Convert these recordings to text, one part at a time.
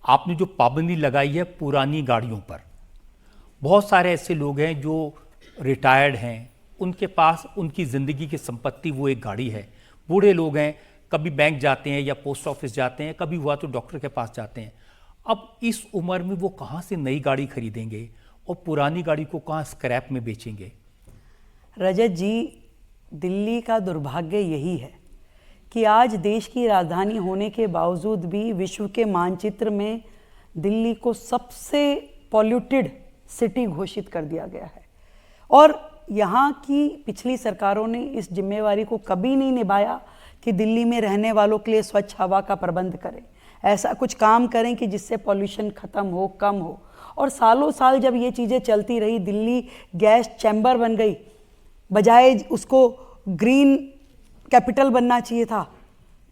आपने जो पाबंदी लगाई है पुरानी गाड़ियों पर, बहुत सारे ऐसे लोग हैं जो रिटायर्ड हैं, उनके पास उनकी ज़िंदगी की संपत्ति वो एक गाड़ी है। बूढ़े लोग हैं, कभी बैंक जाते हैं या पोस्ट ऑफिस जाते हैं, कभी हुआ तो डॉक्टर के पास जाते हैं। अब इस उम्र में वो कहाँ से नई गाड़ी खरीदेंगे और पुरानी गाड़ी को कहाँ स्क्रैप में बेचेंगे? रजत जी, दिल्ली का दुर्भाग्य यही है कि आज देश की राजधानी होने के बावजूद भी विश्व के मानचित्र में दिल्ली को सबसे पॉल्यूटेड सिटी घोषित कर दिया गया है। और यहाँ की पिछली सरकारों ने इस जिम्मेवारी को कभी नहीं निभाया कि दिल्ली में रहने वालों के लिए स्वच्छ हवा का प्रबंध करें, ऐसा कुछ काम करें कि जिससे पॉल्यूशन ख़त्म हो, कम हो। और सालों साल जब ये चीज़ें चलती रही, दिल्ली गैस चैम्बर बन गई, बजाय उसको ग्रीन कैपिटल बनना चाहिए था।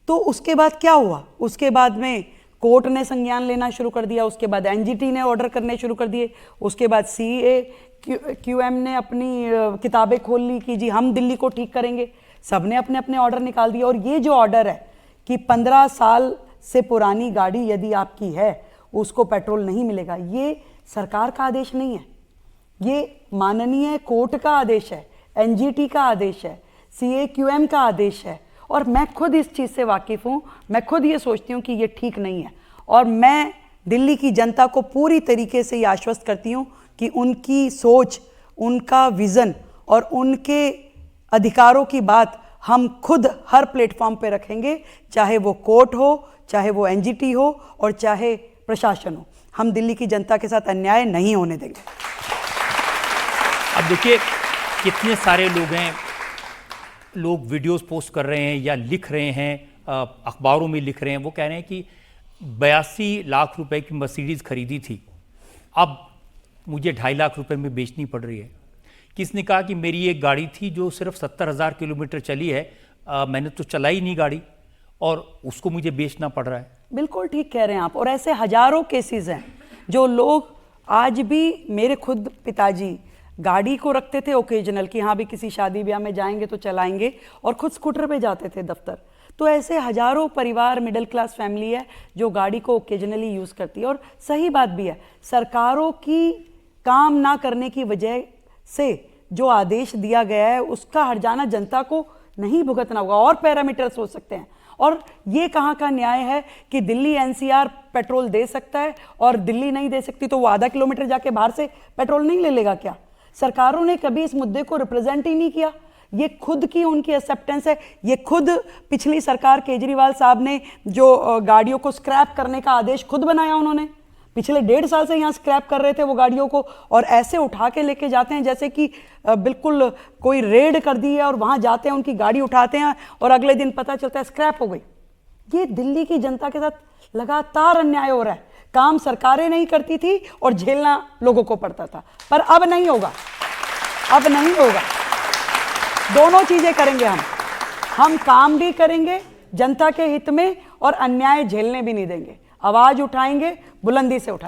तो उसके बाद क्या हुआ? उसके बाद में कोर्ट ने संज्ञान लेना शुरू कर दिया, उसके बाद एनजीटी ने ऑर्डर करने शुरू कर दिए, उसके बाद CAQM ने अपनी किताबें खोल ली कि जी हम दिल्ली को ठीक करेंगे। सब ने अपने अपने ऑर्डर निकाल दिए। और ये जो ऑर्डर है कि 15 साल से पुरानी गाड़ी यदि आपकी है उसको पेट्रोल नहीं मिलेगा, ये सरकार का आदेश नहीं है, ये माननीय कोर्ट का आदेश है, एनजीटी का आदेश है, CAQM का आदेश है। और मैं खुद इस चीज़ से वाकिफ़ हूँ, मैं खुद ये सोचती हूँ कि ये ठीक नहीं है। और मैं दिल्ली की जनता को पूरी तरीके से ये आश्वस्त करती हूँ कि उनकी सोच, उनका विज़न और उनके अधिकारों की बात हम खुद हर प्लेटफॉर्म पे रखेंगे, चाहे वो कोर्ट हो, चाहे वो एनजीटी हो और चाहे प्रशासन हो। हम दिल्ली की जनता के साथ अन्याय नहीं होने देंगे। अब देखिए कितने सारे लोग हैं, लोग वीडियोस पोस्ट कर रहे हैं या लिख रहे हैं, अखबारों में लिख रहे हैं, वो कह रहे हैं कि 82 लाख रुपए की मर्सिडीज़ खरीदी थी, अब मुझे 2.5 लाख रुपए में बेचनी पड़ रही है। किसने कहा कि मेरी एक गाड़ी थी जो सिर्फ 70,000 किलोमीटर चली है, मैंने तो चलाई नहीं गाड़ी और उसको मुझे बेचना पड़ रहा है। बिल्कुल ठीक कह रहे हैं आप। और ऐसे हजारों केसेस हैं जो लोग आज भी, मेरे खुद पिताजी गाड़ी को रखते थे ओकेजनल कि हाँ भी किसी शादी ब्याह में जाएंगे तो चलाएंगे, और खुद स्कूटर पे जाते थे दफ्तर। तो ऐसे हजारों परिवार, मिडिल क्लास फैमिली है जो गाड़ी को ओकेजनली यूज़ करती है। और सही बात भी है, सरकारों की काम ना करने की वजह से जो आदेश दिया गया है उसका हर्जाना जनता को नहीं भुगतना होगा। और पैरामीटर्स हो सकते हैं। और ये कहाँ का न्याय है कि दिल्ली NCR पेट्रोल दे सकता है और दिल्ली नहीं दे सकती, तो वो आधा किलोमीटर जाके बाहर से पेट्रोल नहीं ले लेगा क्या? सरकारों ने कभी इस मुद्दे को रिप्रेजेंट ही नहीं किया। ये खुद की उनकी एक्सेप्टेंस है। ये खुद पिछली सरकार केजरीवाल साहब ने जो गाड़ियों को स्क्रैप करने का आदेश खुद बनाया, उन्होंने पिछले 1.5 साल से यहाँ स्क्रैप कर रहे थे वो गाड़ियों को, और ऐसे उठा के लेके जाते हैं जैसे कि बिल्कुल कोई रेड कर दी है, और वहाँ जाते हैं, उनकी गाड़ी उठाते हैं और अगले दिन पता चलता है स्क्रैप हो गई। ये दिल्ली की जनता के साथ लगातार अन्याय हो रहा है। काम सरकारें नहीं करती थी और झेलना लोगों को पड़ता था, पर अब नहीं होगा, अब नहीं होगा। दोनों चीजें करेंगे हम काम भी करेंगे जनता के हित में और अन्याय झेलने भी नहीं देंगे। आवाज उठाएंगे, बुलंदी से उठाएंगे।